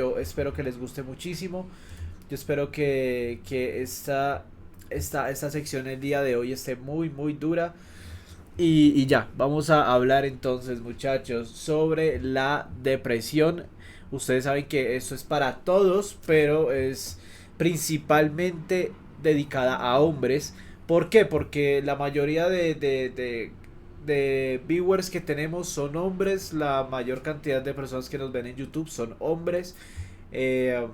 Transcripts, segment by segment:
Yo espero que les guste muchísimo. Yo espero que esta sección el día de hoy esté muy dura. Y ya, vamos a hablar entonces, muchachos, sobre la depresión. Ustedes saben que esto es para todos, pero es principalmente dedicada a hombres. ¿Por qué? Porque la mayoría de viewers que tenemos son hombres. La mayor cantidad de personas que nos ven en YouTube son hombres. Eh,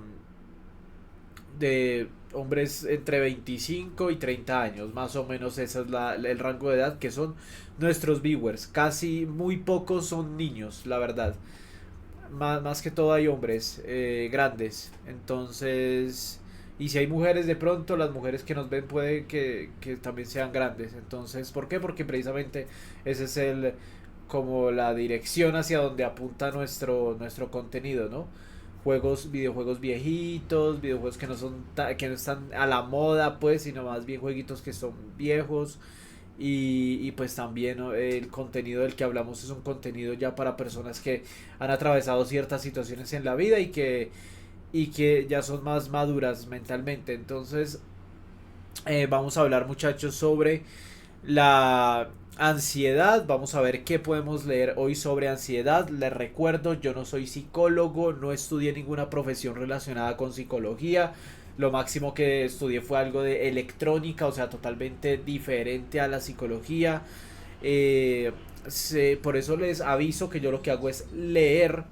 de hombres entre 25 y 30 años, más o menos ese es el rango de edad que son nuestros viewers. Casi muy pocos son niños, la verdad. Más que todo hay hombres grandes. Entonces, y si hay mujeres de pronto, las mujeres que nos ven puede que también sean grandes. Entonces, ¿por qué? Porque precisamente ese es el como la dirección hacia donde apunta nuestro contenido, ¿no? Videojuegos viejitos, videojuegos que no están a la moda, pues, sino más bien jueguitos que son viejos. Y pues también, ¿no? El contenido del que hablamos es un contenido ya para personas que han atravesado ciertas situaciones en la vida y que ya son más maduras mentalmente. Entonces, vamos a hablar, muchachos, sobre la ansiedad. Vamos a ver qué podemos leer hoy sobre ansiedad. Les recuerdo, yo no soy psicólogo, no estudié ninguna profesión relacionada con psicología. Lo máximo que estudié fue algo de electrónica, o sea, totalmente diferente a la psicología. Por eso les aviso que yo lo que hago es leer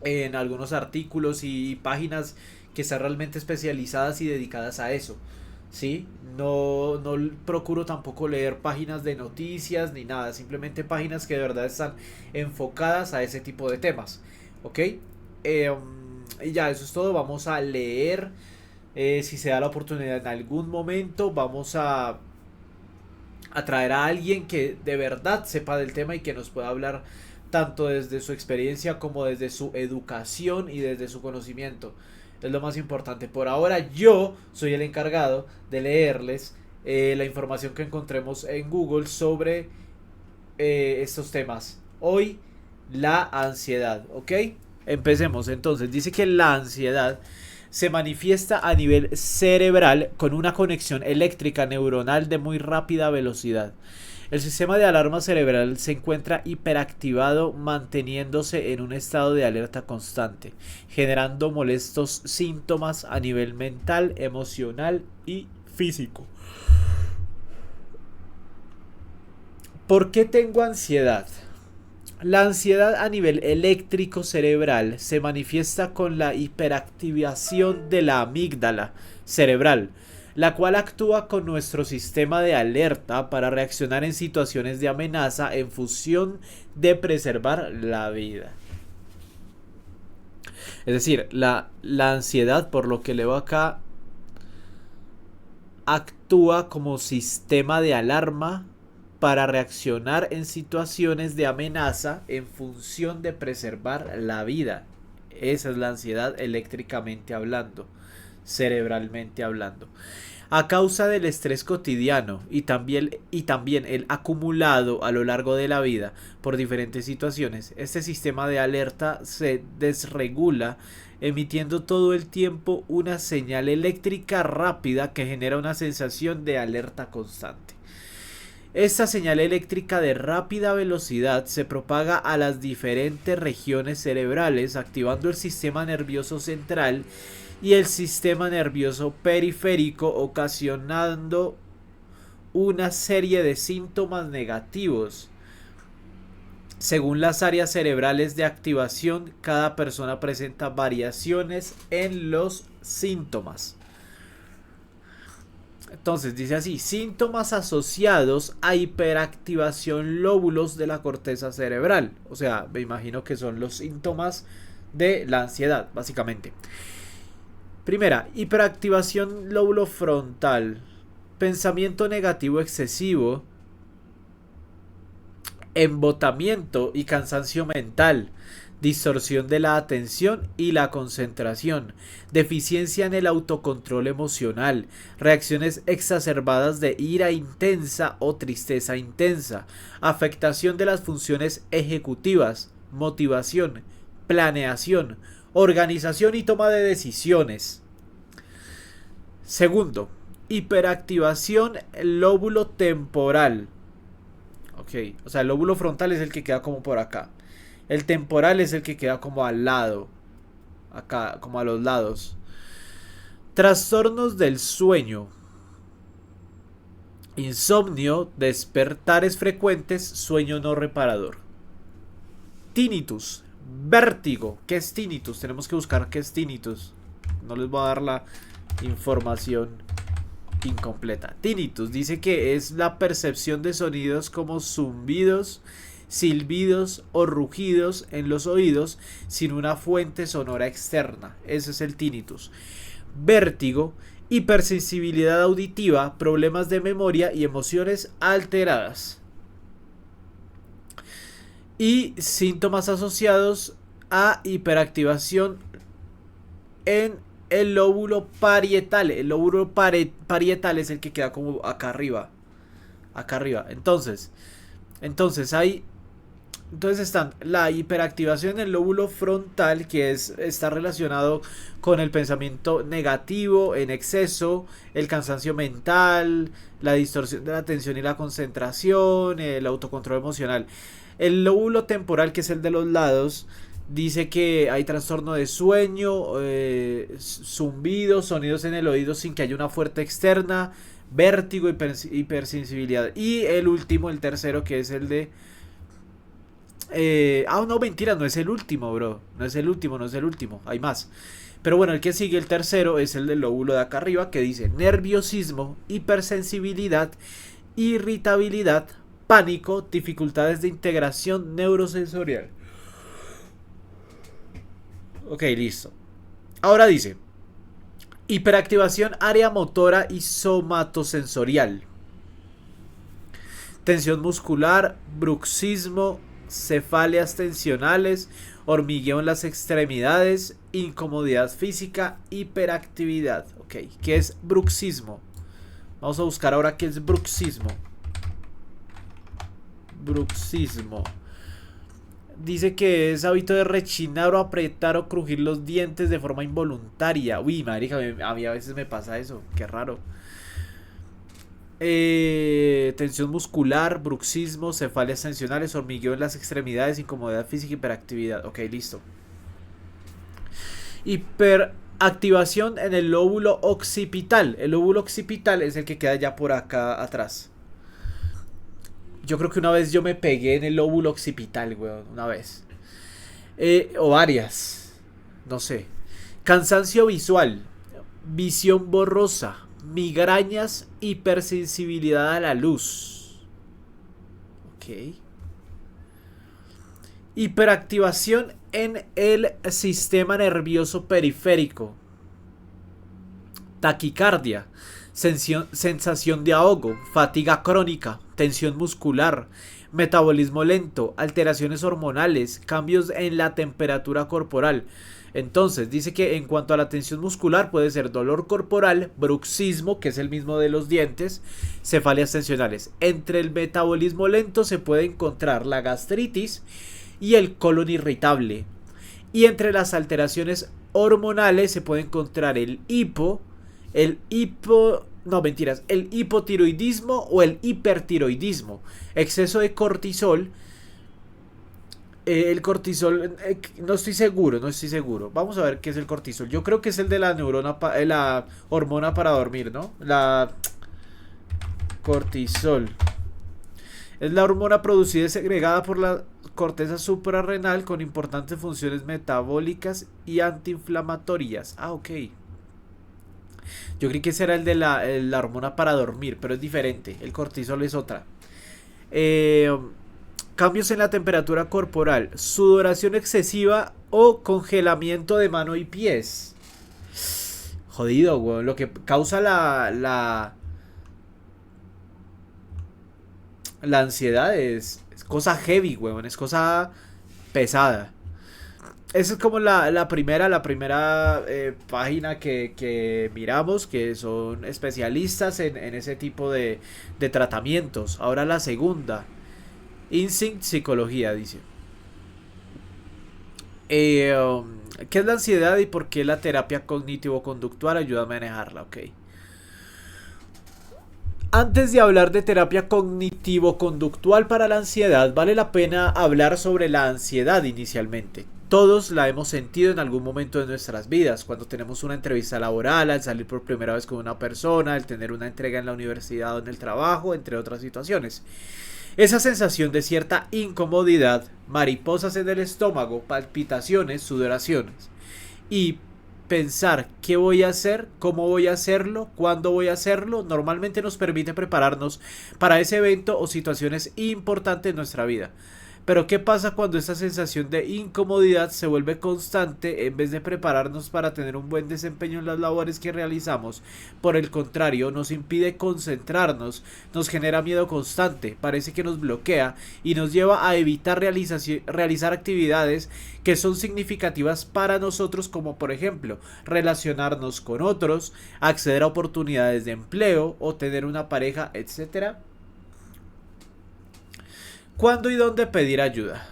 en algunos artículos y páginas que están realmente especializadas y dedicadas a eso. ¿Sí? No procuro tampoco leer páginas de noticias ni nada, simplemente páginas que de verdad están enfocadas a ese tipo de temas. ¿Ok? Y ya, eso es todo. Vamos a leer. Si se da la oportunidad en algún momento, vamos a traer a alguien que de verdad sepa del tema y que nos pueda hablar tanto desde su experiencia como desde su educación y desde su conocimiento. Es lo más importante. Por ahora yo soy el encargado de leerles la información que encontremos en Google sobre estos temas. Hoy, la ansiedad, ¿ok? Empecemos entonces. Dice que la ansiedad se manifiesta a nivel cerebral con una conexión eléctrica neuronal de muy rápida velocidad. El sistema de alarma cerebral se encuentra hiperactivado manteniéndose en un estado de alerta constante, generando molestos síntomas a nivel mental, emocional y físico. ¿Por qué tengo ansiedad? La ansiedad a nivel eléctrico cerebral se manifiesta con la hiperactivación de la amígdala cerebral, la cual actúa con nuestro sistema de alerta para reaccionar en situaciones de amenaza en función de preservar la vida. Es decir, la ansiedad, por lo que leo acá, actúa como sistema de alarma para reaccionar en situaciones de amenaza en función de preservar la vida. Esa es la ansiedad eléctricamente hablando, cerebralmente hablando. A causa del estrés cotidiano y también el acumulado a lo largo de la vida por diferentes situaciones, este sistema de alerta se desregula emitiendo todo el tiempo una señal eléctrica rápida que genera una sensación de alerta constante. Esta señal eléctrica de rápida velocidad se propaga a las diferentes regiones cerebrales, activando el sistema nervioso central y el sistema nervioso periférico, ocasionando una serie de síntomas negativos. Según las áreas cerebrales de activación, cada persona presenta variaciones en los síntomas. Entonces dice así: síntomas asociados a hiperactivación lóbulos de la corteza cerebral. O sea, me imagino que son los síntomas de la ansiedad, básicamente. Primera, hiperactivación lóbulo frontal. Pensamiento negativo excesivo, embotamiento y cansancio mental, distorsión de la atención y la concentración, deficiencia en el autocontrol emocional, reacciones exacerbadas de ira intensa o tristeza intensa, afectación de las funciones ejecutivas, motivación, planeación, organización y toma de decisiones. Segundo, hiperactivación lóbulo temporal. Ok, o sea, el lóbulo frontal es el que queda como por acá. El temporal es el que queda como al lado. Acá, como a los lados. Trastornos del sueño. Insomnio, despertares frecuentes, sueño no reparador. Tinnitus, vértigo. ¿Qué es tinnitus? Tenemos que buscar qué es tinnitus. No les voy a dar la información incompleta. Tinnitus dice que es la percepción de sonidos como zumbidos, silbidos o rugidos en los oídos sin una fuente sonora externa. Ese es el tinnitus. Vértigo, hipersensibilidad auditiva, problemas de memoria y emociones alteradas. Y síntomas asociados a hiperactivación en el lóbulo parietal. El lóbulo parietal es el que queda como acá arriba. Acá arriba. Entonces están la hiperactivación en el lóbulo frontal, que está relacionado con el pensamiento negativo en exceso, el cansancio mental, la distorsión de la atención y la concentración, el autocontrol emocional. El lóbulo temporal, que es el de los lados, dice que hay trastorno de sueño, zumbidos, sonidos en el oído sin que haya una fuerte externa, vértigo, hipersensibilidad. Y el último, el tercero, que es el de... no, mentira, no es el último, bro. No es el último, hay más. Pero bueno, el que sigue, el tercero, es el del lóbulo de acá arriba, que dice nerviosismo, hipersensibilidad, irritabilidad, pánico, dificultades de integración neurosensorial. Ok, listo. Ahora dice hiperactivación área motora y somatosensorial, tensión muscular, bruxismo, cefaleas tensionales, hormigueo en las extremidades, incomodidad física, hiperactividad. Ok, ¿qué es bruxismo? Vamos a buscar ahora qué es bruxismo. Bruxismo. Dice que es hábito de rechinar o apretar o crujir los dientes de forma involuntaria. Uy, marica, a mí a veces me pasa eso. Qué raro. Tensión muscular, bruxismo, cefaleas tensionales, hormigueo en las extremidades, incomodidad física, hiperactividad. Ok, listo. Hiperactivación en el lóbulo occipital. El lóbulo occipital es el que queda ya por acá atrás. Yo creo que una vez yo me pegué en el lóbulo occipital, weón. Una vez. O varias. No sé. Cansancio visual. Visión borrosa. Migrañas. Hipersensibilidad a la luz. Ok. Hiperactivación en el sistema nervioso periférico. Taquicardia. Sensación de ahogo, fatiga crónica, tensión muscular, metabolismo lento, alteraciones hormonales, cambios en la temperatura corporal. Entonces dice que en cuanto a la tensión muscular puede ser dolor corporal, bruxismo, que es el mismo de los dientes, cefaleas tensionales. Entre el metabolismo lento se puede encontrar la gastritis y el colon irritable. Y entre las alteraciones hormonales se puede encontrar el hipotiroidismo o el hipertiroidismo, exceso de cortisol. El cortisol, no estoy seguro. Vamos a ver qué es el cortisol. Yo creo que es el de la la hormona para dormir, ¿no? La cortisol es la hormona producida y segregada por la corteza suprarrenal con importantes funciones metabólicas y antiinflamatorias. Ok. Yo creí que ese era el de la hormona para dormir, pero es diferente. El cortisol es otra. Cambios en la temperatura corporal, sudoración excesiva o congelamiento de mano y pies. Jodido, güey. Lo que causa la ansiedad es cosa heavy, güey. Es cosa pesada. Esa es como la primera página que miramos, que son especialistas en ese tipo de tratamientos. Ahora la segunda, Instinct Psicología, dice. ¿Qué es la ansiedad y por qué la terapia cognitivo-conductual ayuda a manejarla? Ok. Antes de hablar de terapia cognitivo-conductual para la ansiedad, vale la pena hablar sobre la ansiedad inicialmente. Todos la hemos sentido en algún momento de nuestras vidas, cuando tenemos una entrevista laboral, al salir por primera vez con una persona, al tener una entrega en la universidad o en el trabajo, entre otras situaciones. Esa sensación de cierta incomodidad, mariposas en el estómago, palpitaciones, sudoraciones y pensar qué voy a hacer, cómo voy a hacerlo, cuándo voy a hacerlo, normalmente nos permite prepararnos para ese evento o situaciones importantes en nuestra vida. Pero ¿qué pasa cuando esta sensación de incomodidad se vuelve constante en vez de prepararnos para tener un buen desempeño en las labores que realizamos? Por el contrario, nos impide concentrarnos, nos genera miedo constante, parece que nos bloquea y nos lleva a evitar realizar actividades que son significativas para nosotros, como por ejemplo relacionarnos con otros, acceder a oportunidades de empleo o tener una pareja, etcétera. ¿Cuándo y dónde pedir ayuda?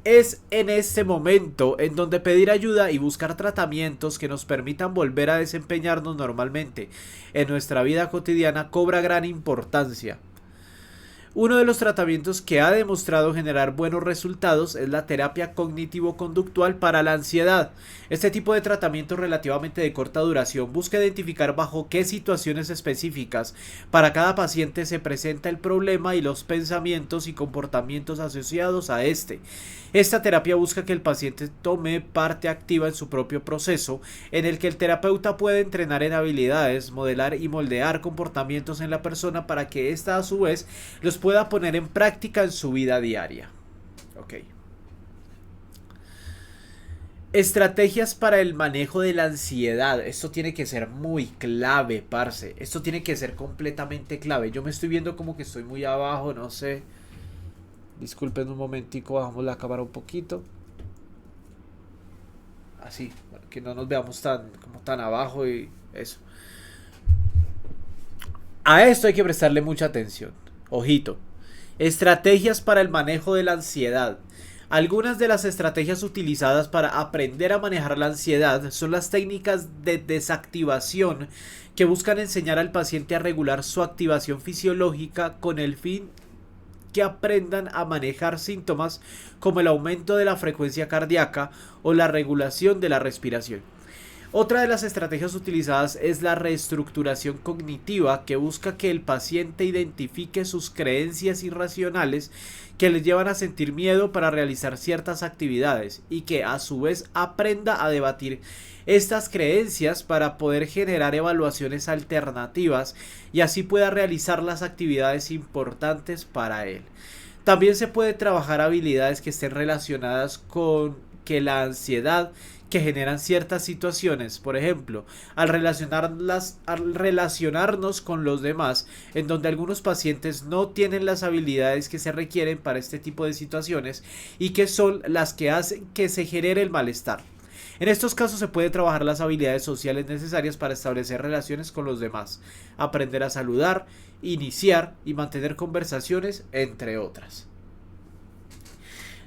Es en este momento en donde pedir ayuda y buscar tratamientos que nos permitan volver a desempeñarnos normalmente en nuestra vida cotidiana cobra gran importancia. Uno de los tratamientos que ha demostrado generar buenos resultados es la terapia cognitivo-conductual para la ansiedad. Este tipo de tratamiento relativamente de corta duración busca identificar bajo qué situaciones específicas para cada paciente se presenta el problema y los pensamientos y comportamientos asociados a este. Esta terapia busca que el paciente tome parte activa en su propio proceso, en el que el terapeuta puede entrenar en habilidades, modelar y moldear comportamientos en la persona para que ésta a su vez los pueda poner en práctica en su vida diaria. Ok. Estrategias para el manejo de la ansiedad. Esto tiene que ser muy clave, parce. Esto tiene que ser completamente clave. Yo me estoy viendo como que estoy muy abajo, no sé. Disculpen un momentico, bajamos la cámara un poquito. Así, para que no nos veamos tan abajo y eso. A esto hay que prestarle mucha atención. Ojito. Estrategias para el manejo de la ansiedad. Algunas de las estrategias utilizadas para aprender a manejar la ansiedad son las técnicas de desactivación que buscan enseñar al paciente a regular su activación fisiológica con el fin que aprendan a manejar síntomas como el aumento de la frecuencia cardíaca o la regulación de la respiración. Otra de las estrategias utilizadas es la reestructuración cognitiva, que busca que el paciente identifique sus creencias irracionales que les llevan a sentir miedo para realizar ciertas actividades y que a su vez aprenda a debatir estas creencias para poder generar evaluaciones alternativas y así pueda realizar las actividades importantes para él. También se puede trabajar habilidades que estén relacionadas con que la ansiedad que generan ciertas situaciones, por ejemplo, al relacionarnos con los demás, en donde algunos pacientes no tienen las habilidades que se requieren para este tipo de situaciones y que son las que hacen que se genere el malestar. En estos casos se puede trabajar las habilidades sociales necesarias para establecer relaciones con los demás, aprender a saludar, iniciar y mantener conversaciones, entre otras.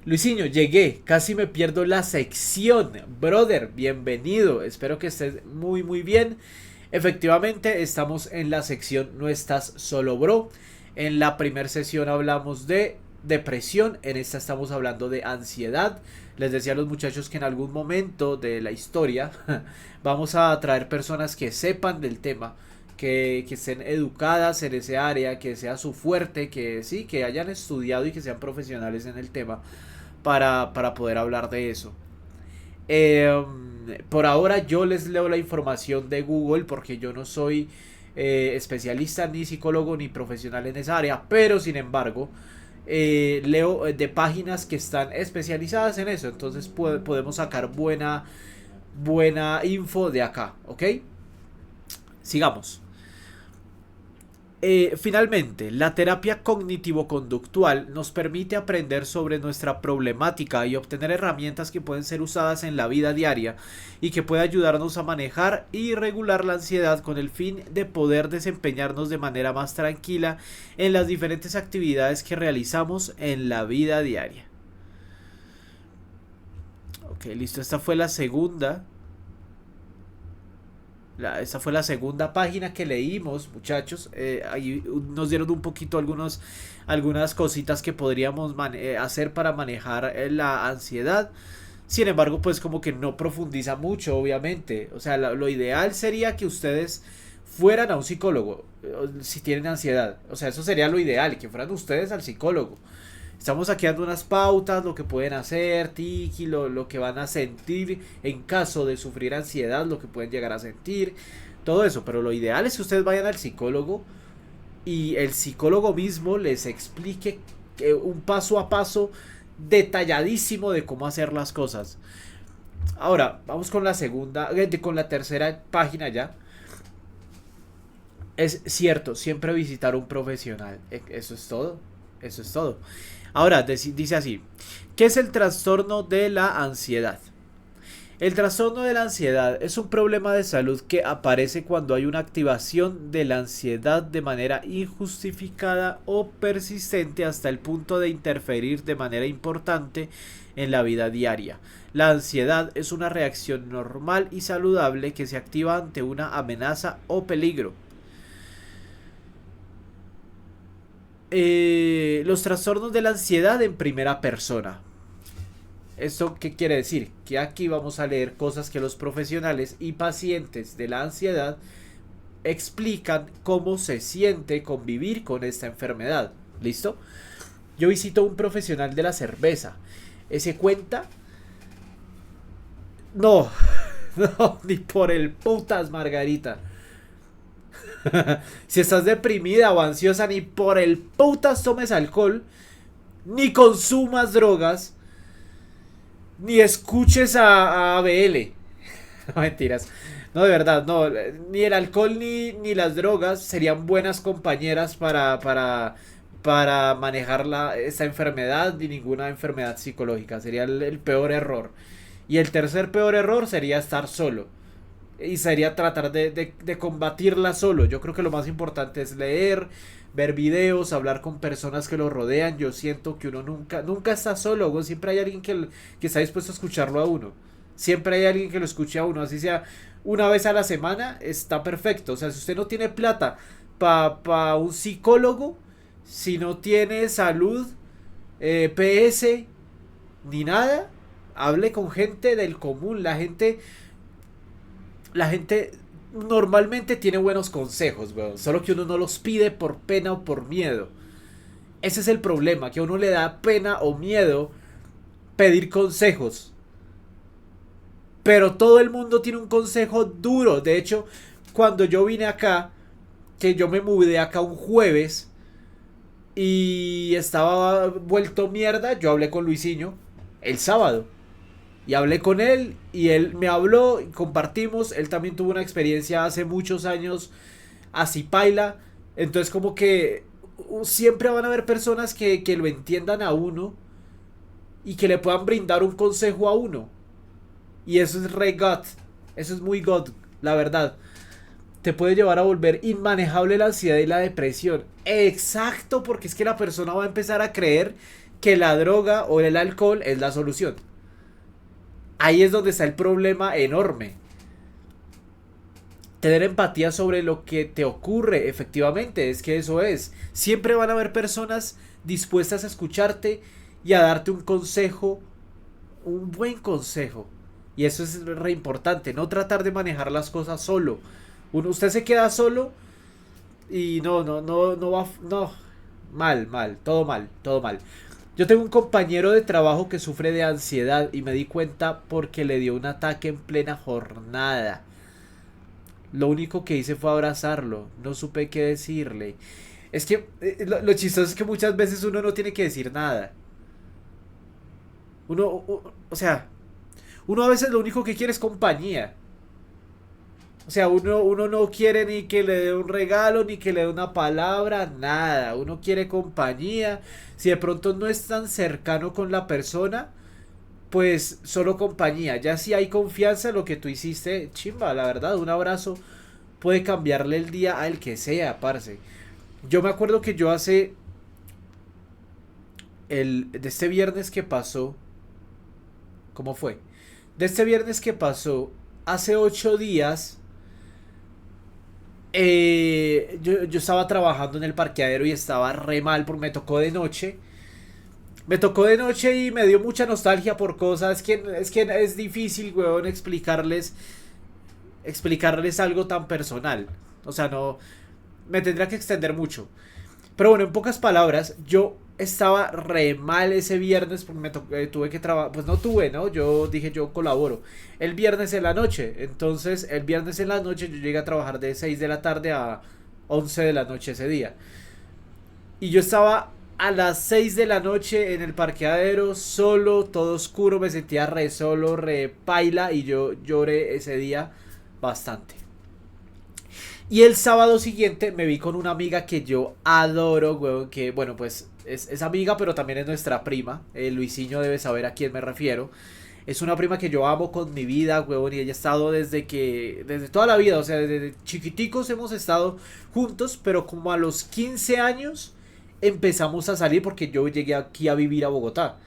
Luisinho, llegué, casi me pierdo la sección. Brother, bienvenido, espero que estés muy bien. Efectivamente, estamos en la sección No estás solo, bro. En la primera sesión hablamos de depresión, en esta estamos hablando de ansiedad. Les decía a los muchachos que en algún momento de la historia vamos a traer personas que sepan del tema, que estén educadas en ese área, que sea su fuerte, que sí, que hayan estudiado y que sean profesionales en el tema para poder hablar de eso. Por ahora yo les leo la información de Google porque yo no soy especialista ni psicólogo ni profesional en esa área, pero sin embargo leo de páginas que están especializadas en eso, entonces podemos sacar buena info de acá, ¿ok? Sigamos. Finalmente, la terapia cognitivo-conductual nos permite aprender sobre nuestra problemática y obtener herramientas que pueden ser usadas en la vida diaria y que puede ayudarnos a manejar y regular la ansiedad con el fin de poder desempeñarnos de manera más tranquila en las diferentes actividades que realizamos en la vida diaria. Ok, listo. Esta fue la segunda. Esta fue la segunda página que leímos, muchachos. Ahí nos dieron un poquito algunas cositas que podríamos hacer para manejar la ansiedad. Sin embargo, pues como que no profundiza mucho, obviamente. O sea, lo ideal sería que ustedes fueran a un psicólogo si tienen ansiedad. O sea, eso sería lo ideal, que fueran ustedes al psicólogo. Estamos aquí dando unas pautas, lo que pueden hacer, Tiki, lo que van a sentir en caso de sufrir ansiedad, lo que pueden llegar a sentir, todo eso. Pero lo ideal es que ustedes vayan al psicólogo y el psicólogo mismo les explique un paso a paso detalladísimo de cómo hacer las cosas. Ahora, vamos con la segunda, con la tercera página ya. Es cierto, siempre visitar un profesional. Eso es todo. Eso es todo. Ahora, dice así, ¿qué es el trastorno de la ansiedad? El trastorno de la ansiedad es un problema de salud que aparece cuando hay una activación de la ansiedad de manera injustificada o persistente hasta el punto de interferir de manera importante en la vida diaria. La ansiedad es una reacción normal y saludable que se activa ante una amenaza o peligro. Los trastornos de la ansiedad en primera persona. ¿Esto qué quiere decir? Que aquí vamos a leer cosas que los profesionales y pacientes de la ansiedad explican cómo se siente convivir con esta enfermedad. ¿Listo? Yo visito a un profesional de la cerveza. ¿Ese cuenta? No, no, ni por el putas, Margarita. Si estás deprimida o ansiosa, ni por el putas tomes alcohol, ni consumas drogas, ni escuches a ABL. No, mentiras. No, de verdad, no. Ni el alcohol ni las drogas serían buenas compañeras para manejar esta enfermedad, ni ninguna enfermedad psicológica. Sería el peor error. Y el tercer peor error sería estar solo. Y sería tratar de combatirla solo. Yo creo que lo más importante es leer, ver videos, hablar con personas que lo rodean. Yo siento que uno nunca está solo, güey. Siempre hay alguien que está dispuesto a escucharlo a uno. Siempre hay alguien que lo escuche a uno. Así sea una vez a la semana, está perfecto. O sea, si usted no tiene plata para un psicólogo, si no tiene salud, PS, ni nada, hable con gente del común. La gente normalmente tiene buenos consejos, weón. Solo que uno no los pide por pena o por miedo. Ese es el problema, que a uno le da pena o miedo pedir consejos. Pero todo el mundo tiene un consejo duro. De hecho, cuando yo vine acá, que yo me mudé acá un jueves y estaba vuelto mierda, yo hablé con Luisinho el sábado. Y hablé con él y él me habló, compartimos, él también tuvo una experiencia hace muchos años así paila. Entonces como que siempre van a haber personas que lo entiendan a uno y que le puedan brindar un consejo a uno. Y eso es re God, eso es muy God, la verdad. Te puede llevar a volver inmanejable la ansiedad y la depresión. Exacto, porque es que la persona va a empezar a creer que la droga o el alcohol es la solución. Ahí es donde está el problema enorme. Tener empatía sobre lo que te ocurre, efectivamente, es que eso es. Siempre van a haber personas dispuestas a escucharte y a darte un consejo, un buen consejo. Y eso es re importante, no tratar de manejar las cosas solo. Usted se queda solo y no va, no, mal, todo mal, todo mal. Yo tengo un compañero de trabajo que sufre de ansiedad y me di cuenta porque le dio un ataque en plena jornada. Lo único que hice fue abrazarlo, no supe qué decirle. Es que lo chistoso es que muchas veces uno no tiene que decir nada. O sea, uno a veces lo único que quiere es compañía. O sea, uno no quiere ni que le dé un regalo, ni que le dé una palabra, nada. Uno quiere compañía. Si de pronto no es tan cercano con la persona, pues solo compañía. Ya si hay confianza en lo que tú hiciste, chimba, la verdad, un abrazo puede cambiarle el día al que sea, parce. Yo me acuerdo que yo de este viernes que pasó, ¿cómo fue? De este viernes que pasó, hace 8 días, yo estaba trabajando en el parqueadero y estaba re mal porque me tocó de noche. Me tocó de noche y me dio mucha nostalgia por cosas que es difícil, weón, explicarles algo tan personal. O sea, no, me tendría que extender mucho. Pero bueno, en pocas palabras, yo estaba re mal ese viernes porque tuve que trabajar. Pues no tuve, ¿no? Yo dije, yo colaboro. El viernes en la noche. Entonces, el viernes en la noche yo llegué a trabajar de 6 de la tarde a 11 de la noche ese día. Y yo estaba a las 6 de la noche en el parqueadero, solo, todo oscuro, me sentía re solo, re paila y yo lloré ese día bastante. Y el sábado siguiente me vi con una amiga que yo adoro, weón, que bueno, pues es amiga, pero también es nuestra prima. Luisinho debe saber a quién me refiero. Es una prima que yo amo con mi vida, weón, y ella ha estado desde toda la vida, o sea, desde chiquiticos hemos estado juntos, pero como a los 15 años empezamos a salir porque yo llegué aquí a vivir a Bogotá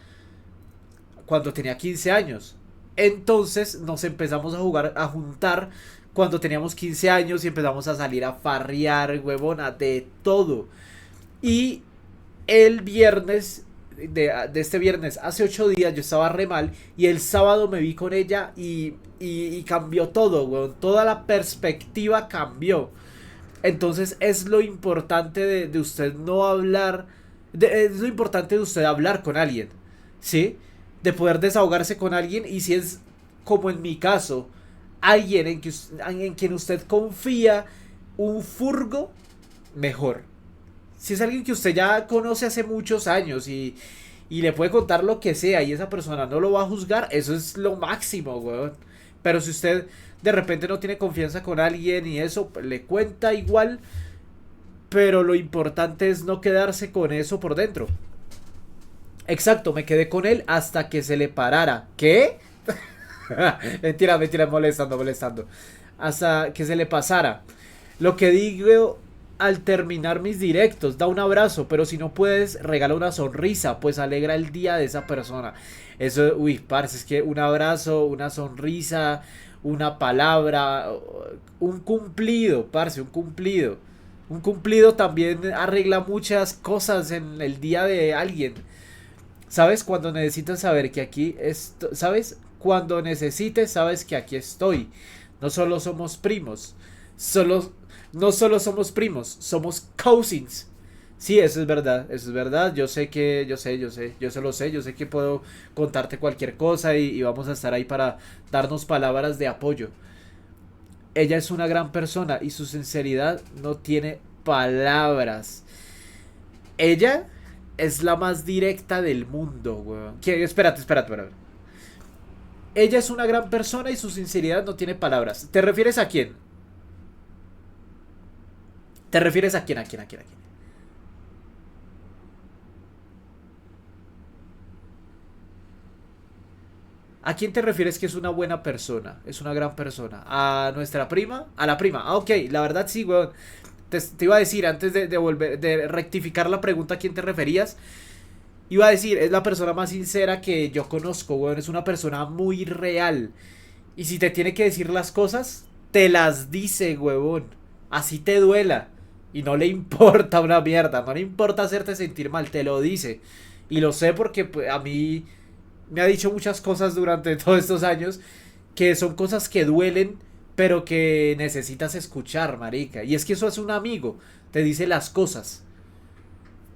cuando tenía 15 años. Entonces nos empezamos a jugar, a juntar cuando teníamos 15 años y empezamos a salir a farrear, huevona, de todo. Y el viernes, de este viernes, hace 8 días yo estaba re mal y el sábado me vi con ella y cambió todo, huevón. Toda la perspectiva cambió. Entonces es lo importante de usted no hablar, es lo importante de usted hablar con alguien, ¿sí? De poder desahogarse con alguien y si es como en mi caso, alguien en quien usted confía, un furgo, mejor. Si es alguien que usted ya conoce hace muchos años y le puede contar lo que sea y esa persona no lo va a juzgar, eso es lo máximo, weón. Pero si usted de repente no tiene confianza con alguien y eso le cuenta igual, pero lo importante es no quedarse con eso por dentro. Exacto, me quedé con él hasta que se le parara. ¿Qué? Mentira, mentira, molestando, molestando. Hasta que se le pasara. Lo que digo al terminar mis directos, da un abrazo, pero si no puedes, regala una sonrisa, pues alegra el día de esa persona. Eso, uy, parce, es que un abrazo, una sonrisa, una palabra, un cumplido, parce, un cumplido. Un cumplido también arregla muchas cosas en el día de alguien. ¿Sabes? Cuando necesitas saber que aquí estoy, ¿sabes? Cuando necesites, sabes que aquí estoy. No solo somos primos, solo, no solo somos primos, somos cousins. Sí, eso es verdad. Yo se lo sé, yo sé que puedo contarte cualquier cosa y vamos a estar ahí para darnos palabras de apoyo. Ella es una gran persona y su sinceridad no tiene palabras. Ella es la más directa del mundo, weón. Espérate, espérate, espérate. Ella es una gran persona y su sinceridad no tiene palabras. ¿Te refieres a quién? ¿Te refieres a quién? ¿A quién? ¿A quién? ¿A quién? ¿A quién te refieres que es una buena persona? Es una gran persona. ¿A nuestra prima? A la prima. Ah, ok, la verdad sí, weón. Te iba a decir antes de rectificar la pregunta a quién te referías. Iba a decir, es la persona más sincera que yo conozco, weón. Es una persona muy real. Y si te tiene que decir las cosas, te las dice, huevón. Así te duela. Y no le importa una mierda. No le importa hacerte sentir mal, te lo dice. Y lo sé porque pues, a mí me ha dicho muchas cosas durante todos estos años que son cosas que duelen, pero que necesitas escuchar, marica. Y es que eso es un amigo. Te dice las cosas.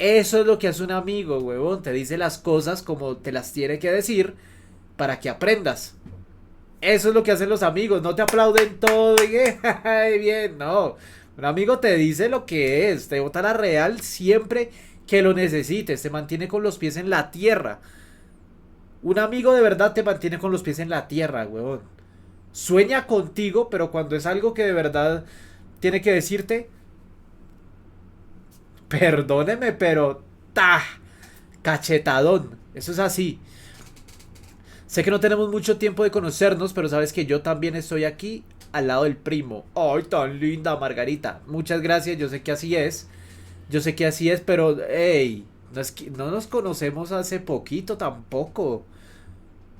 Eso es lo que hace un amigo, huevón. Te dice las cosas como te las tiene que decir para que aprendas. Eso es lo que hacen los amigos. No te aplauden todo y que, "Ay, bien, no. Un amigo te dice lo que es. Te bota la real siempre que lo necesites. Te mantiene con los pies en la tierra. Un amigo de verdad te mantiene con los pies en la tierra, huevón. Sueña contigo, pero cuando es algo que de verdad tiene que decirte, perdóneme, pero ta, cachetadón. Eso es así. Sé que no tenemos mucho tiempo de conocernos, pero sabes que yo también estoy aquí al lado del primo. Ay, tan linda, Margarita. Muchas gracias, yo sé que así es. Yo sé que así es, pero, hey, no nos conocemos hace poquito tampoco.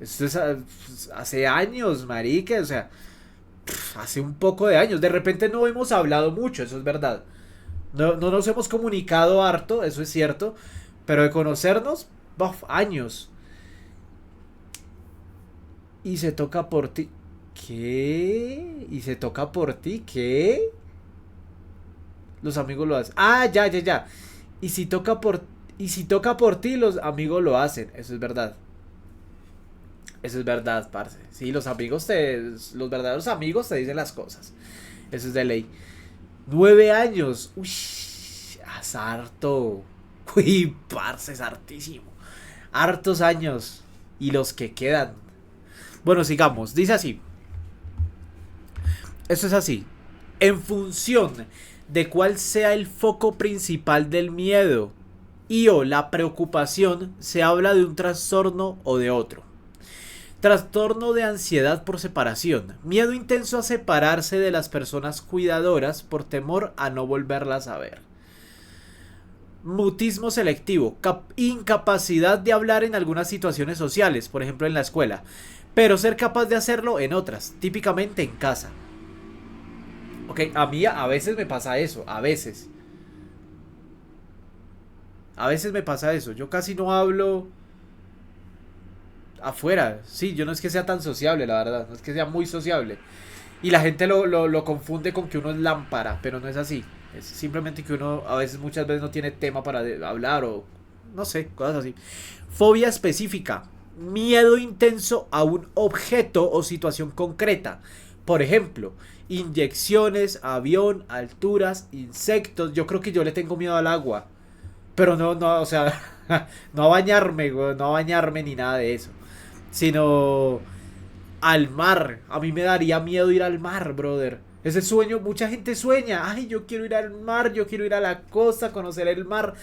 Esto es hace años, marica, o sea, hace un poco de años. De repente no hemos hablado mucho, eso es verdad. No nos hemos comunicado harto, eso es cierto. Pero de conocernos, buf, años. Y se toca por ti. ¿Qué? ¿Y se toca por ti? ¿Qué? Los amigos lo hacen. Ah, ya, ya, ya. Y si toca por y si toca por ti, los amigos lo hacen. Eso es verdad. Eso es verdad, parce. Sí, los verdaderos amigos te dicen las cosas. Eso es de ley. 9 años. Uy, es harto. Uy, parce, es hartísimo. Hartos años. Y los que quedan. Bueno, sigamos. Dice así. Esto es así. En función de cuál sea el foco principal del miedo y o la preocupación, se habla de un trastorno o de otro. Trastorno de ansiedad por separación. Miedo intenso a separarse de las personas cuidadoras por temor a no volverlas a ver. Mutismo selectivo. Incapacidad de hablar en algunas situaciones sociales, por ejemplo en la escuela, pero ser capaz de hacerlo en otras, típicamente en casa. Ok, a mí a veces me pasa eso, a veces. A veces me pasa eso. Yo casi no hablo afuera. Sí, yo no es que sea tan sociable, la verdad. No es que sea muy sociable. Y la gente lo confunde con que uno es lámpara, pero no es así. Es simplemente que uno a veces, muchas veces no tiene tema para hablar o no sé, cosas así. Fobia específica. Miedo intenso a un objeto o situación concreta. Por ejemplo, inyecciones, avión, alturas, insectos. Yo creo que yo le tengo miedo al agua. Pero no, o sea, no a bañarme, güey, no a bañarme ni nada de eso. Sino al mar. A mí me daría miedo ir al mar, brother. Ese sueño, mucha gente sueña. Ay, yo quiero ir al mar, yo quiero ir a la costa, conocer el mar.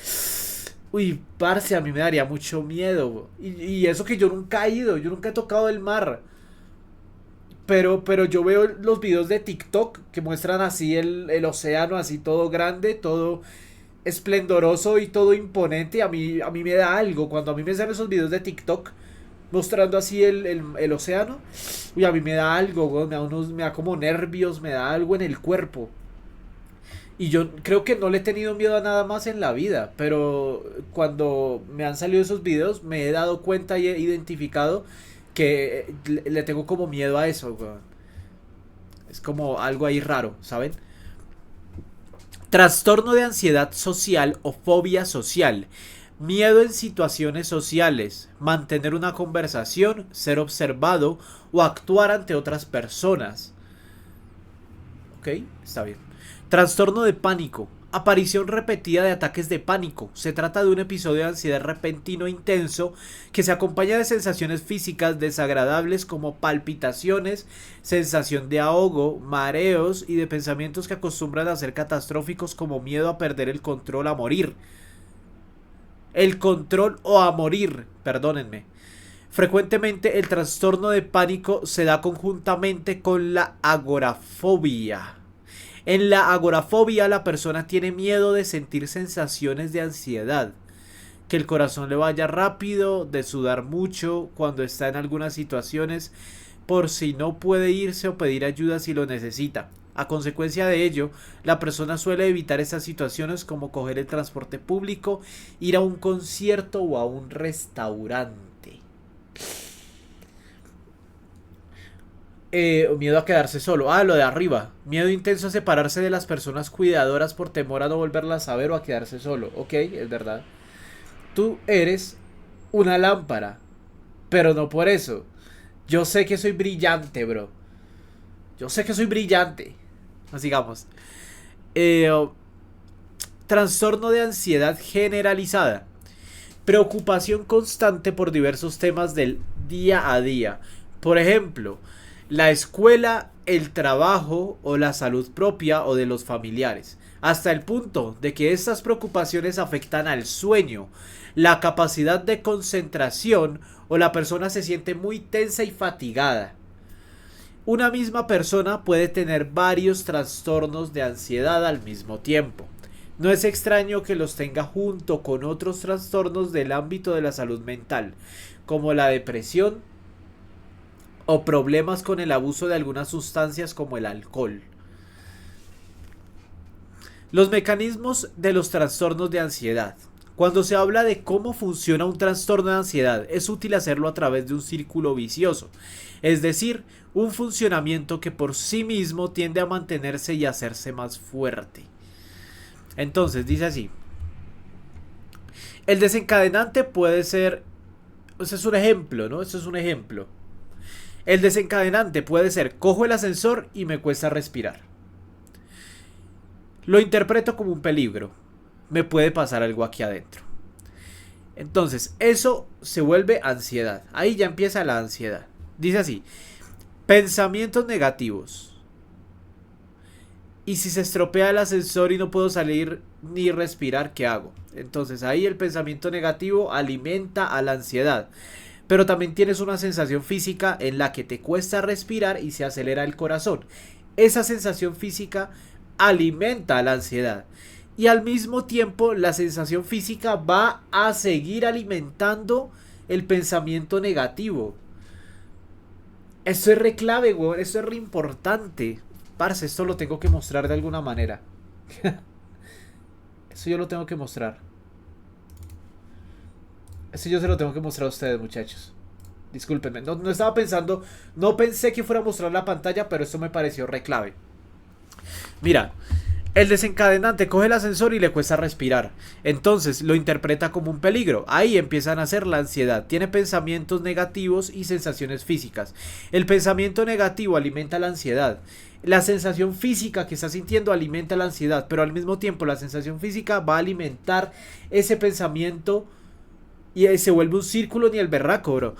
Uy, parce, a mí me daría mucho miedo. Y eso que yo nunca he ido, yo nunca he tocado el mar. Pero yo veo los videos de TikTok que muestran así el océano, así todo grande, todo esplendoroso y todo imponente. A mí me da algo. Cuando a mí me salen esos videos de TikTok mostrando así el océano, uy, a mí me da algo, güey, me da como nervios, me da algo en el cuerpo. Y yo creo que no le he tenido miedo a nada más en la vida, pero cuando me han salido esos videos me he dado cuenta y he identificado que le tengo como miedo a eso, güey. Es como algo ahí raro, ¿saben? Trastorno de ansiedad social o fobia social. Miedo en situaciones sociales, mantener una conversación, ser observado o actuar ante otras personas. Ok, está bien. Trastorno de pánico. Aparición repetida de ataques de pánico. Se trata de un episodio de ansiedad repentino e intenso que se acompaña de sensaciones físicas desagradables como palpitaciones, sensación de ahogo, mareos y de pensamientos que acostumbran a ser catastróficos como miedo a perder el control, a morir. El control o a morir, perdónenme. Frecuentemente el trastorno de pánico se da conjuntamente con la agorafobia. En la agorafobia la persona tiene miedo de sentir sensaciones de ansiedad, que el corazón le vaya rápido, de sudar mucho cuando está en algunas situaciones, por si no puede irse o pedir ayuda si lo necesita. A consecuencia de ello, la persona suele evitar esas situaciones como coger el transporte público, ir a un concierto o a un restaurante. Miedo a quedarse solo. Ah, lo de arriba. Miedo intenso a separarse de las personas cuidadoras por temor a no volverlas a ver o a quedarse solo. Ok, es verdad. Tú eres una lámpara, pero no por eso. Yo sé que soy brillante, bro. Yo sé que soy brillante. Sigamos. Eh, Trastorno de ansiedad generalizada. Preocupación constante por diversos temas del día a día. Por ejemplo, la escuela, el trabajo o la salud propia o de los familiares. Hasta el punto de que estas preocupaciones afectan al sueño, la capacidad de concentración o la persona se siente muy tensa y fatigada. Una misma persona puede tener varios trastornos de ansiedad al mismo tiempo. No es extraño que los tenga junto con otros trastornos del ámbito de la salud mental, como la depresión o problemas con el abuso de algunas sustancias como el alcohol. Los mecanismos de los trastornos de ansiedad. Cuando se habla de cómo funciona un trastorno de ansiedad, es útil hacerlo a través de un círculo vicioso, es decir, un funcionamiento que por sí mismo tiende a mantenerse y hacerse más fuerte. Entonces, dice así, el desencadenante puede ser, ese es un ejemplo, ¿no? Eso es un ejemplo. El desencadenante puede ser, cojo el ascensor y me cuesta respirar. Lo interpreto como un peligro. Me puede pasar algo aquí adentro. Entonces, eso se vuelve ansiedad. Ahí ya empieza la ansiedad. Dice así, pensamientos negativos. Y si se estropea el ascensor y no puedo salir ni respirar, ¿qué hago? Entonces ahí el pensamiento negativo alimenta a la ansiedad. Pero también tienes una sensación física en la que te cuesta respirar y se acelera el corazón. Esa sensación física alimenta a la ansiedad. Y al mismo tiempo la sensación física va a seguir alimentando el pensamiento negativo. Esto es re clave, weón. Esto es re importante. Parce, esto lo tengo que mostrar de alguna manera. Esto yo lo tengo que mostrar. Esto yo se lo tengo que mostrar a ustedes, muchachos. Discúlpenme. No estaba pensando. No pensé que fuera a mostrar la pantalla, pero esto me pareció re clave. Mira. El desencadenante coge el ascensor y le cuesta respirar. Entonces lo interpreta como un peligro. Ahí empiezan a hacer la ansiedad. Tiene pensamientos negativos y sensaciones físicas. El pensamiento negativo alimenta la ansiedad. La sensación física que está sintiendo alimenta la ansiedad. Pero al mismo tiempo la sensación física va a alimentar ese pensamiento. Y se vuelve un círculo ni el berraco, bro.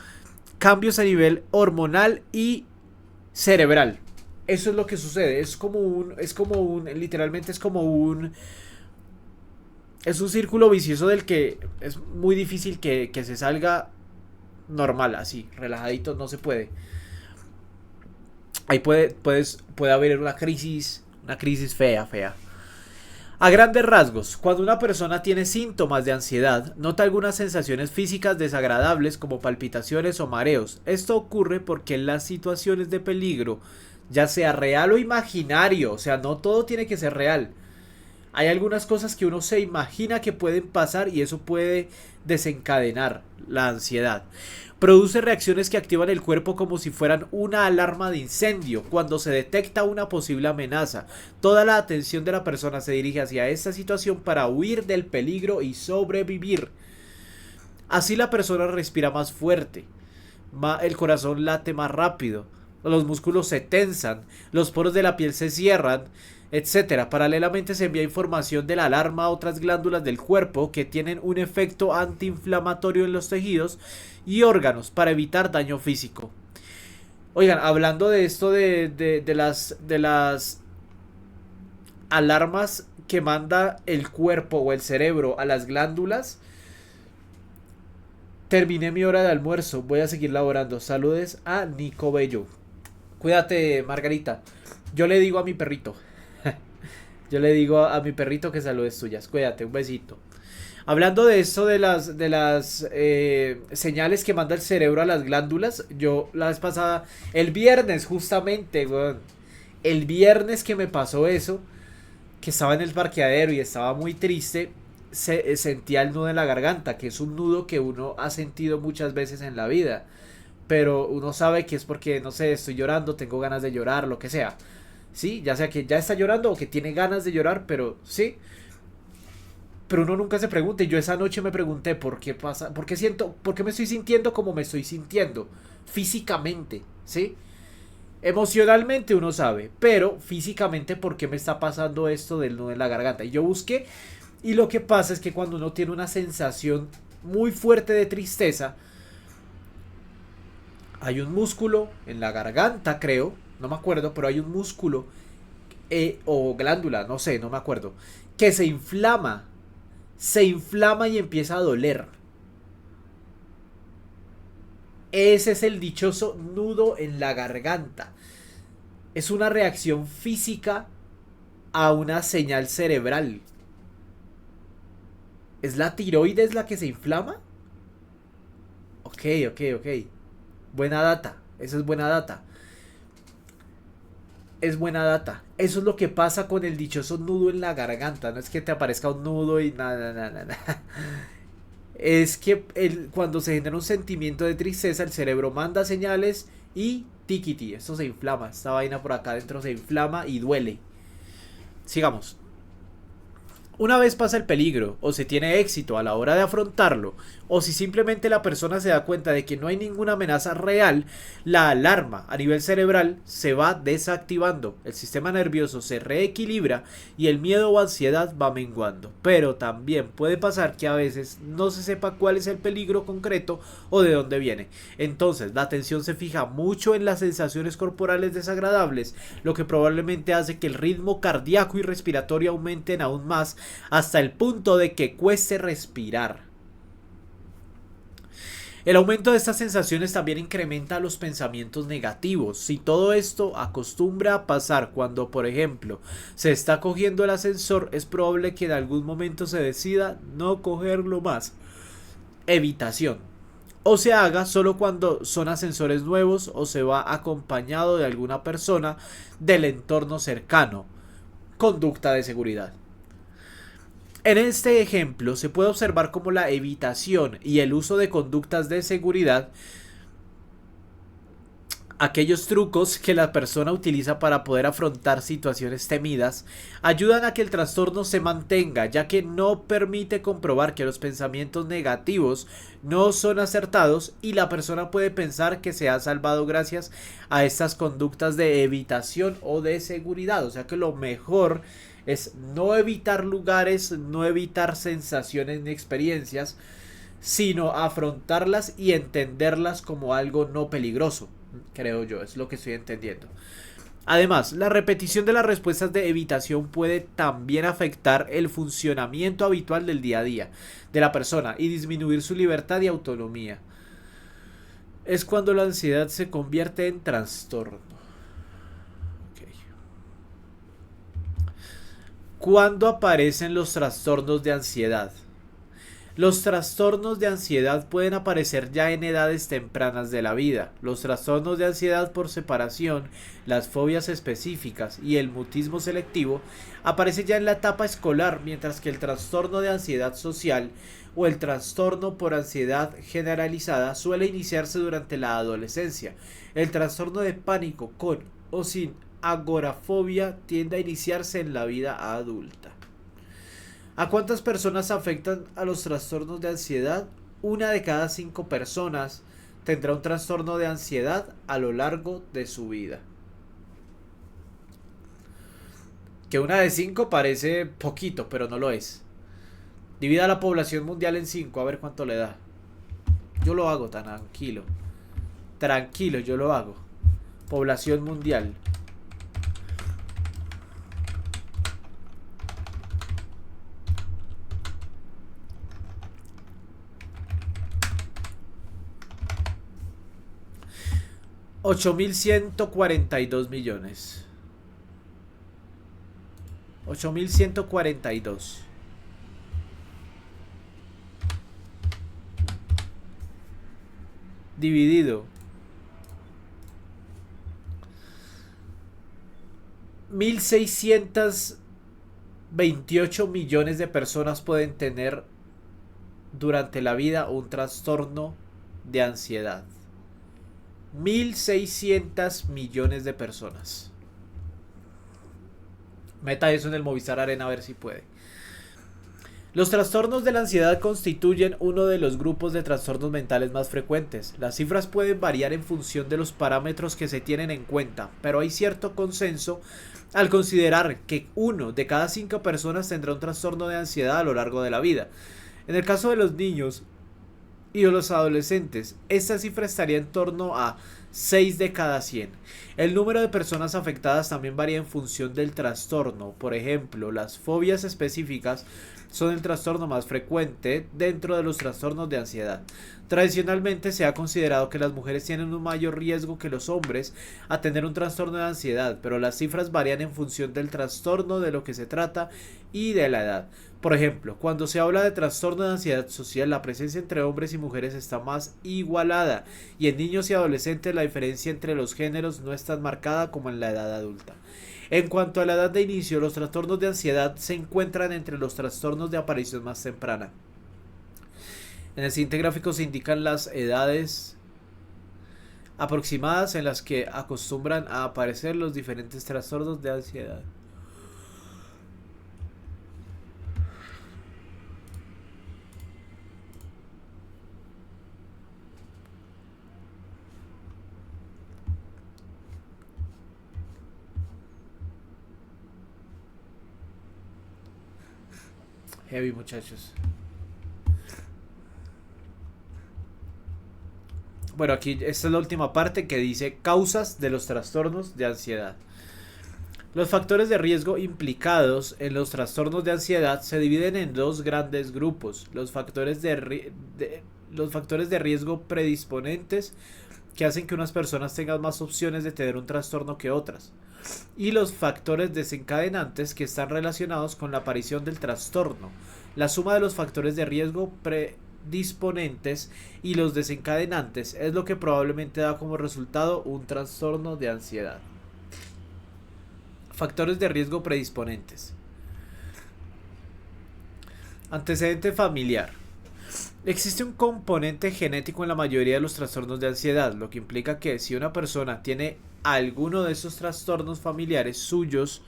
Cambios a nivel hormonal y cerebral. Eso es lo que sucede. Literalmente es un círculo vicioso del que es muy difícil que se salga normal, así, relajadito, no se puede. Ahí puede haber una crisis fea, fea. A grandes rasgos, cuando una persona tiene síntomas de ansiedad, nota algunas sensaciones físicas desagradables como palpitaciones o mareos. Esto ocurre porque en las situaciones de peligro, ya sea real o imaginario, o sea, no todo tiene que ser real. Hay algunas cosas que uno se imagina que pueden pasar y eso puede desencadenar la ansiedad. Produce reacciones que activan el cuerpo como si fueran una alarma de incendio. Cuando se detecta una posible amenaza, toda la atención de la persona se dirige hacia esta situación para huir del peligro y sobrevivir. Así la persona respira más fuerte, el corazón late más rápido, los músculos se tensan, los poros de la piel se cierran, etcétera. Paralelamente se envía información de la alarma a otras glándulas del cuerpo que tienen un efecto antiinflamatorio en los tejidos y órganos para evitar daño físico. Oigan, hablando de esto de las alarmas que manda el cuerpo o el cerebro a las glándulas, terminé mi hora de almuerzo, voy a seguir laborando. Saludes a Nico Bello. Cuídate, Margarita. Yo le digo a mi perrito. Yo le digo a mi perrito que saludes tuyas. Cuídate, un besito. Hablando de esto de las señales que manda el cerebro a las glándulas, yo la vez pasada, el viernes justamente, weón, el viernes que me pasó eso, que estaba en el parqueadero y estaba muy triste, sentía el nudo en la garganta, que es un nudo que uno ha sentido muchas veces en la vida, pero uno sabe que es porque, no sé, estoy llorando, tengo ganas de llorar, lo que sea. Sí, ya sea que ya está llorando o que tiene ganas de llorar, pero sí. Pero uno nunca se pregunta. Y yo esa noche me pregunté por qué pasa, por qué me estoy sintiendo como me estoy sintiendo. Físicamente, ¿sí? Emocionalmente uno sabe, pero físicamente por qué me está pasando esto del nudo en la garganta. Y yo busqué, y lo que pasa es que cuando uno tiene una sensación muy fuerte de tristeza, hay un músculo en la garganta, creo, no me acuerdo, pero hay un músculo o glándula, no sé, no me acuerdo, que se inflama y empieza a doler. Ese es el dichoso nudo en la garganta. Es una reacción física a una señal cerebral. ¿Es la tiroides la que se inflama? Ok. Buena data. Esa es buena data. Es buena data. Eso es lo que pasa con el dichoso nudo en la garganta. No es que te aparezca un nudo y nada, nada, nada. Es que cuando se genera un sentimiento de tristeza, el cerebro manda señales y tiquiti. Esto se inflama. Esta vaina por acá adentro se inflama y duele. Sigamos. Una vez pasa el peligro, o se tiene éxito a la hora de afrontarlo, o si simplemente la persona se da cuenta de que no hay ninguna amenaza real, la alarma a nivel cerebral se va desactivando, el sistema nervioso se reequilibra y el miedo o ansiedad va menguando. Pero también puede pasar que a veces no se sepa cuál es el peligro concreto o de dónde viene. Entonces la atención se fija mucho en las sensaciones corporales desagradables, lo que probablemente hace que el ritmo cardíaco y respiratorio aumenten aún más, hasta el punto de que cueste respirar. El aumento de estas sensaciones también incrementa los pensamientos negativos. Si todo esto acostumbra a pasar cuando, por ejemplo, se está cogiendo el ascensor, es probable que en algún momento se decida no cogerlo más. Evitación. O se haga solo cuando son ascensores nuevos o se va acompañado de alguna persona del entorno cercano. Conducta de seguridad. En este ejemplo se puede observar cómo la evitación y el uso de conductas de seguridad, aquellos trucos que la persona utiliza para poder afrontar situaciones temidas, ayudan a que el trastorno se mantenga, ya que no permite comprobar que los pensamientos negativos no son acertados y la persona puede pensar que se ha salvado gracias a estas conductas de evitación o de seguridad. O sea que lo mejor es no evitar lugares, no evitar sensaciones ni experiencias, sino afrontarlas y entenderlas como algo no peligroso, creo yo, es lo que estoy entendiendo. Además, la repetición de las respuestas de evitación puede también afectar el funcionamiento habitual del día a día de la persona y disminuir su libertad y autonomía. Es cuando la ansiedad se convierte en trastorno. ¿Cuándo aparecen los trastornos de ansiedad? Los trastornos de ansiedad pueden aparecer ya en edades tempranas de la vida. Los trastornos de ansiedad por separación, las fobias específicas y el mutismo selectivo aparecen ya en la etapa escolar, mientras que el trastorno de ansiedad social o el trastorno por ansiedad generalizada suele iniciarse durante la adolescencia. El trastorno de pánico con o sin agorafobia tiende a iniciarse en la vida adulta. ¿A cuántas personas afectan a los trastornos de ansiedad? 1 de cada 5 personas tendrá un trastorno de ansiedad a lo largo de su vida. Que 1 de 5 parece poquito, pero no lo es. Divida la población mundial en 5, a ver cuánto le da. Yo lo hago, tranquilo. Tranquilo, yo lo hago. Población mundial. $8.142 millones. 8.142. Dividido 1.628 millones de personas pueden tener durante la vida un trastorno de ansiedad. 1.600 millones de personas. Meta eso en el Movistar Arena a ver si puede. Los trastornos de la ansiedad constituyen uno de los grupos de trastornos mentales más frecuentes. Las cifras pueden variar en función de los parámetros que se tienen en cuenta, pero hay cierto consenso al considerar que 1 de cada 5 personas tendrá un trastorno de ansiedad a lo largo de la vida. En el caso de los niños y de los adolescentes, esta cifra estaría en torno a 6 de cada 100. El número de personas afectadas también varía en función del trastorno. Por ejemplo, las fobias específicas son el trastorno más frecuente dentro de los trastornos de ansiedad. Tradicionalmente se ha considerado que las mujeres tienen un mayor riesgo que los hombres a tener un trastorno de ansiedad, pero las cifras varían en función del trastorno, de lo que se trata y de la edad. Por ejemplo, cuando se habla de trastorno de ansiedad social, la presencia entre hombres y mujeres está más igualada y en niños y adolescentes la diferencia entre los géneros no es tan marcada como en la edad adulta. En cuanto a la edad de inicio, los trastornos de ansiedad se encuentran entre los trastornos de aparición más temprana. En el siguiente gráfico se indican las edades aproximadas en las que acostumbran a aparecer los diferentes trastornos de ansiedad. Heavy, muchachos. Bueno, aquí esta es la última parte que dice causas de los trastornos de ansiedad. Los factores de riesgo implicados en los trastornos de ansiedad se dividen en dos grandes grupos. Los factores de riesgo predisponentes, que hacen que unas personas tengan más opciones de tener un trastorno que otras. Y los factores desencadenantes, que están relacionados con la aparición del trastorno. La suma de los factores de riesgo predisponentes y los desencadenantes es lo que probablemente da como resultado un trastorno de ansiedad. Factores de riesgo predisponentes. Antecedente familiar. Existe un componente genético en la mayoría de los trastornos de ansiedad, lo que implica que si una persona tiene alguno de esos trastornos familiares suyos,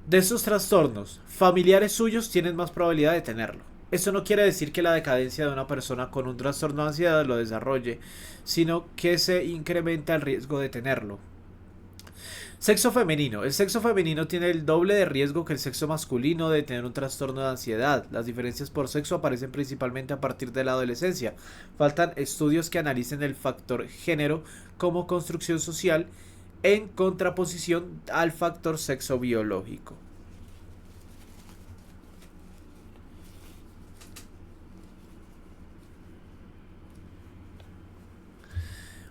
de esos trastornos familiares suyos tienen más probabilidad de tenerlo. Esto no quiere decir que la decadencia de una persona con un trastorno de ansiedad lo desarrolle, sino que se incrementa el riesgo de tenerlo. Sexo femenino. El sexo femenino tiene el doble de riesgo que el sexo masculino de tener un trastorno de ansiedad. Las diferencias por sexo aparecen principalmente a partir de la adolescencia. Faltan estudios que analicen el factor género como construcción social en contraposición al factor sexo biológico.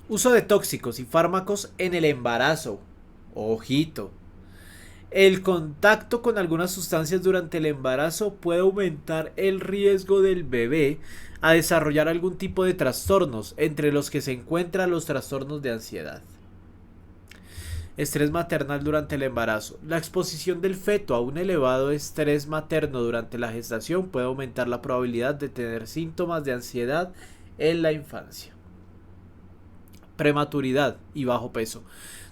Uso de tóxicos y fármacos en el embarazo. Ojito. El contacto con algunas sustancias durante el embarazo puede aumentar el riesgo del bebé a desarrollar algún tipo de trastornos, entre los que se encuentran los trastornos de ansiedad. Estrés maternal durante el embarazo. La exposición del feto a un elevado estrés materno durante la gestación puede aumentar la probabilidad de tener síntomas de ansiedad en la infancia. Prematuridad y bajo peso.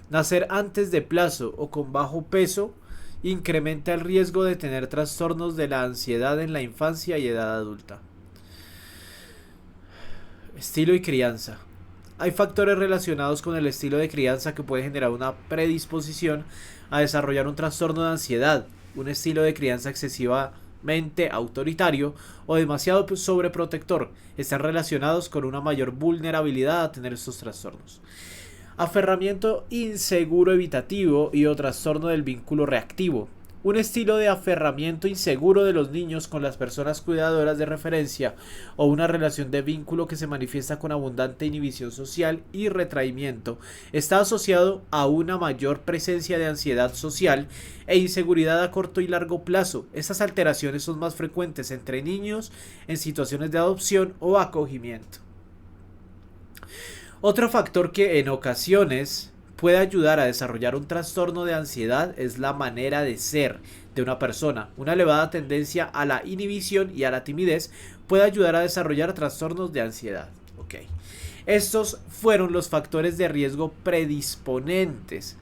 Nacer antes de plazo o con bajo peso incrementa el riesgo de tener trastornos de la ansiedad en la infancia y edad adulta. Estilo y crianza. Hay factores relacionados con el estilo de crianza que puede generar una predisposición a desarrollar un trastorno de ansiedad. Un estilo de crianza excesivamente autoritario o demasiado sobreprotector están relacionados con una mayor vulnerabilidad a tener estos trastornos. Aferramiento inseguro evitativo y o trastorno del vínculo reactivo. Un estilo de aferramiento inseguro de los niños con las personas cuidadoras de referencia o una relación de vínculo que se manifiesta con abundante inhibición social y retraimiento está asociado a una mayor presencia de ansiedad social e inseguridad a corto y largo plazo. Estas alteraciones son más frecuentes entre niños en situaciones de adopción o acogimiento. Otro factor que en ocasiones puede ayudar a desarrollar un trastorno de ansiedad es la manera de ser de una persona. Una elevada tendencia a la inhibición y a la timidez puede ayudar a desarrollar trastornos de ansiedad. Okay. Estos fueron los factores de riesgo predisponentes,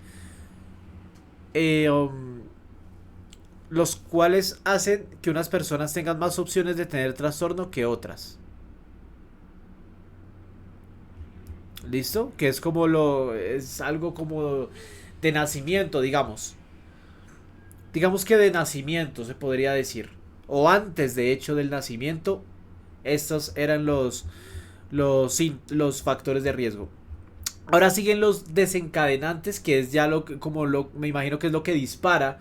los cuales hacen que unas personas tengan más opciones de tener trastorno que otras. ¿Listo? Que es es algo como de nacimiento, digamos. Digamos que de nacimiento se podría decir. O antes de hecho del nacimiento, estos eran los factores de riesgo. Ahora siguen los desencadenantes, que es ya me imagino que es lo que dispara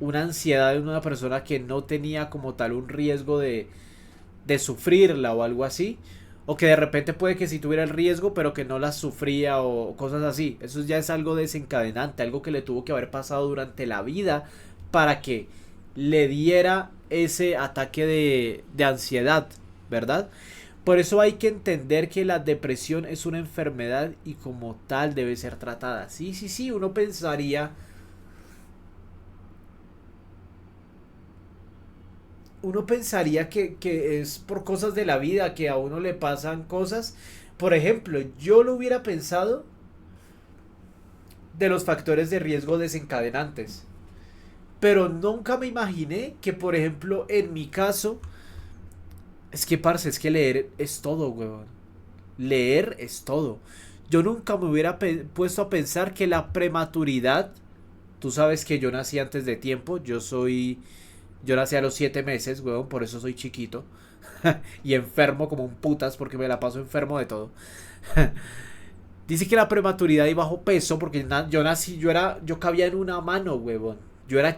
una ansiedad en una persona que no tenía como tal un riesgo de sufrirla o algo así. O que de repente puede que sí tuviera el riesgo, pero que no las sufría o cosas así. Eso ya es algo desencadenante, algo que le tuvo que haber pasado durante la vida para que le diera ese ataque de ansiedad, ¿verdad? Por eso hay que entender que la depresión es una enfermedad y como tal debe ser tratada. Sí, sí, sí, uno pensaría que es por cosas de la vida, que a uno le pasan cosas. Por ejemplo, yo lo hubiera pensado de los factores de riesgo desencadenantes. Pero nunca me imaginé que, por ejemplo, en mi caso, es que, parce, es que leer es todo, weón. Leer es todo. Yo nunca me hubiera puesto a pensar que la prematuridad, tú sabes que yo nací antes de tiempo, yo nací a los 7 meses, weón, por eso soy chiquito. Y enfermo como un putas porque me la paso enfermo de todo. Dice que la prematuridad y bajo peso, porque yo nací, yo cabía en una mano, huevón. Yo era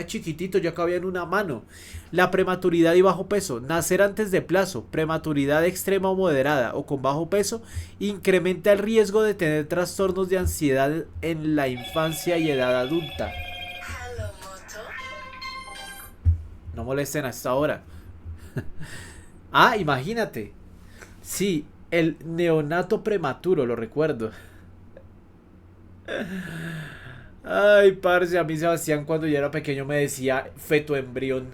chiquitito, yo cabía en una mano. La prematuridad y bajo peso, nacer antes de plazo, prematuridad extrema o moderada o con bajo peso, incrementa el riesgo de tener trastornos de ansiedad en la infancia y edad adulta. No molesten hasta ahora. Ah, imagínate. Sí, el neonato prematuro, lo recuerdo. Ay, parce, a mí Sebastián cuando yo era pequeño me decía feto embrión.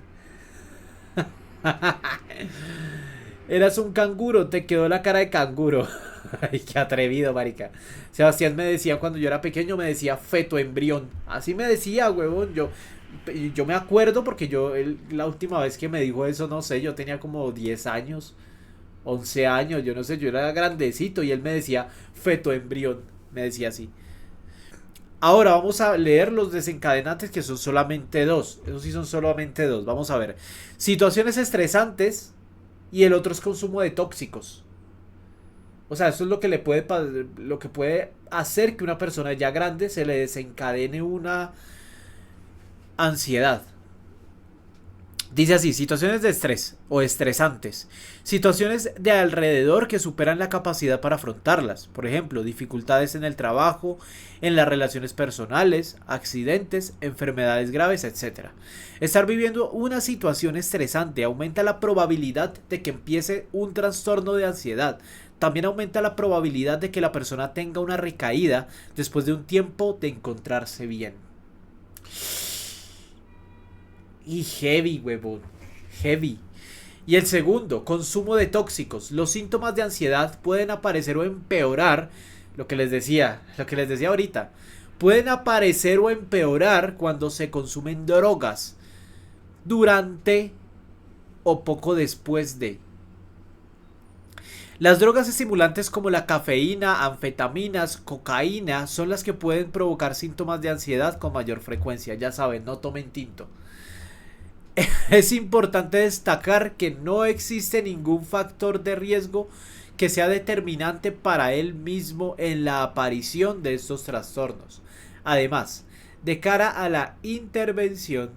Eras un canguro, te quedó la cara de canguro. Ay, qué atrevido, marica. Sebastián me decía cuando yo era pequeño, me decía feto embrión. Así me decía, huevón. Yo me acuerdo porque la última vez que me dijo eso, no sé, yo tenía como 10 años, 11 años, yo no sé, yo era grandecito y él me decía feto embrión. Me decía así. Ahora vamos a leer los desencadenantes que son solamente dos. Esos sí son solamente dos. Vamos a ver. Situaciones estresantes y el otro es consumo de tóxicos. O sea, eso es lo que puede hacer que una persona ya grande se le desencadene una ansiedad. Dice así, situaciones de estrés o estresantes. Situaciones de alrededor que superan la capacidad para afrontarlas. Por ejemplo, dificultades en el trabajo, en las relaciones personales, accidentes, enfermedades graves, etc. Estar viviendo una situación estresante aumenta la probabilidad de que empiece un trastorno de ansiedad. También aumenta la probabilidad de que la persona tenga una recaída después de un tiempo de encontrarse bien. Y heavy, huevón. Heavy. Y el segundo, consumo de tóxicos. Los síntomas de ansiedad pueden aparecer o empeorar. Lo que les decía ahorita. Pueden aparecer o empeorar cuando se consumen drogas. Durante o poco después de. Las drogas estimulantes como la cafeína, anfetaminas, cocaína son las que pueden provocar síntomas de ansiedad con mayor frecuencia. Ya saben, no tomen tinto. Es importante destacar que no existe ningún factor de riesgo que sea determinante para él mismo en la aparición de estos trastornos. Además, de cara a la intervención,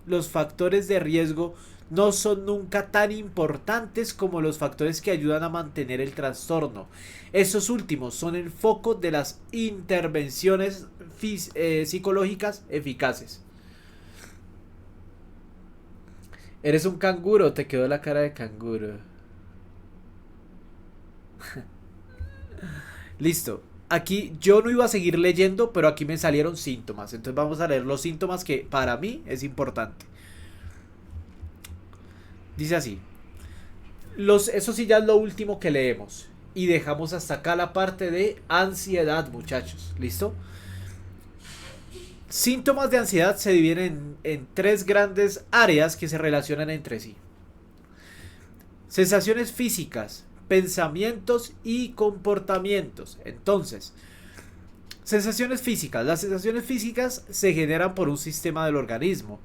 los factores de riesgo no son nunca tan importantes como los factores que ayudan a mantener el trastorno. Esos últimos son el foco de las intervenciones psicológicas eficaces. Eres un canguro, te quedó la cara de canguro. Listo. Aquí yo no iba a seguir leyendo, pero aquí me salieron síntomas. Entonces vamos a leer los síntomas que para mí es importante. Dice así. Eso sí ya es lo último que leemos. Y dejamos hasta acá la parte de ansiedad, muchachos. ¿Listo? Síntomas de ansiedad se dividen en tres grandes áreas que se relacionan entre sí. Sensaciones físicas, pensamientos y comportamientos. Entonces, sensaciones físicas. Las sensaciones físicas se generan por un sistema del organismo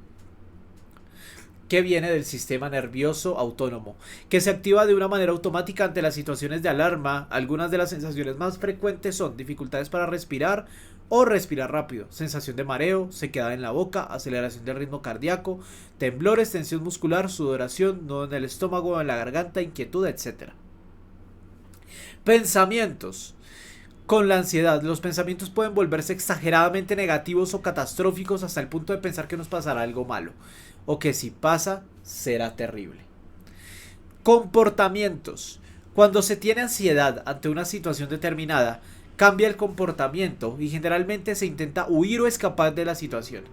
que viene del sistema nervioso autónomo, que se activa de una manera automática ante las situaciones de alarma. Algunas de las sensaciones más frecuentes son dificultades para respirar o respirar rápido, sensación de mareo, sequedad en la boca, aceleración del ritmo cardíaco, temblores, tensión muscular, sudoración, nudo en el estómago o en la garganta, inquietud, etc. Pensamientos. Con la ansiedad, los pensamientos pueden volverse exageradamente negativos o catastróficos hasta el punto de pensar que nos pasará algo malo, o que si pasa, será terrible. Comportamientos. Cuando se tiene ansiedad ante una situación determinada, cambia el comportamiento y generalmente se intenta huir o escapar de la situación.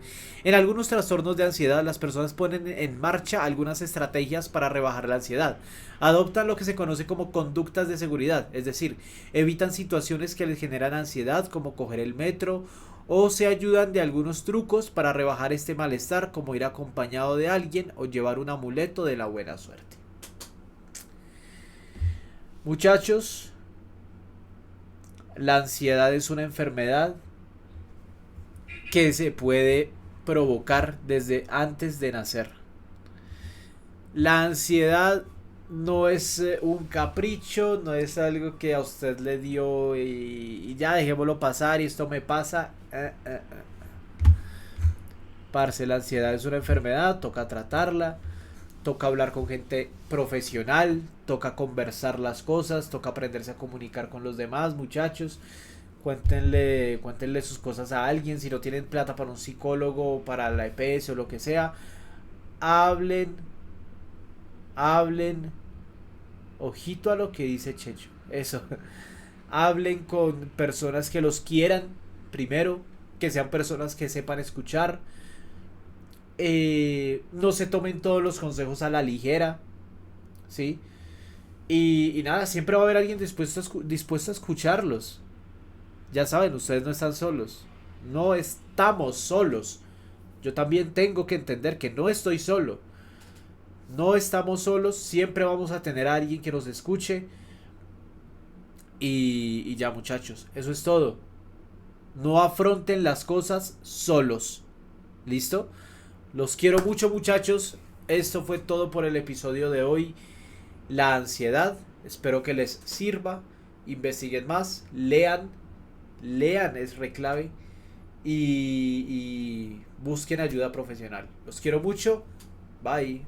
En algunos trastornos de ansiedad, las personas ponen en marcha algunas estrategias para rebajar la ansiedad. Adoptan lo que se conoce como conductas de seguridad, es decir, evitan situaciones que les generan ansiedad como coger el metro o se ayudan de algunos trucos para rebajar este malestar como ir acompañado de alguien o llevar un amuleto de la buena suerte. Muchachos, la ansiedad es una enfermedad que se puede provocar desde antes de nacer. La ansiedad no es un capricho, no es algo que a usted le dio y ya dejémoslo pasar y esto me pasa. Parce, la ansiedad es una enfermedad, toca tratarla, toca hablar con gente profesional, toca conversar las cosas, toca aprenderse a comunicar con los demás, muchachos. Cuéntenle sus cosas a alguien. Si no tienen plata para un psicólogo, para la EPS o lo que sea, hablen, hablen. Ojito a lo que dice Checho. Eso. Hablen con personas que los quieran, primero, que sean personas que sepan escuchar. No se tomen todos los consejos a la ligera, ¿sí? Y nada, siempre va a haber alguien dispuesto a escucharlos. Ya saben, ustedes no están solos. No estamos solos. Yo también tengo que entender que no estoy solo. No estamos solos. Siempre vamos a tener a alguien que nos escuche. Y ya, muchachos, eso es todo. No afronten las cosas solos. ¿Listo? Los quiero mucho, muchachos. Esto fue todo por el episodio de hoy. La ansiedad. Espero que les sirva. Investiguen más. Lean, es re clave y busquen ayuda profesional. Los quiero mucho. Bye.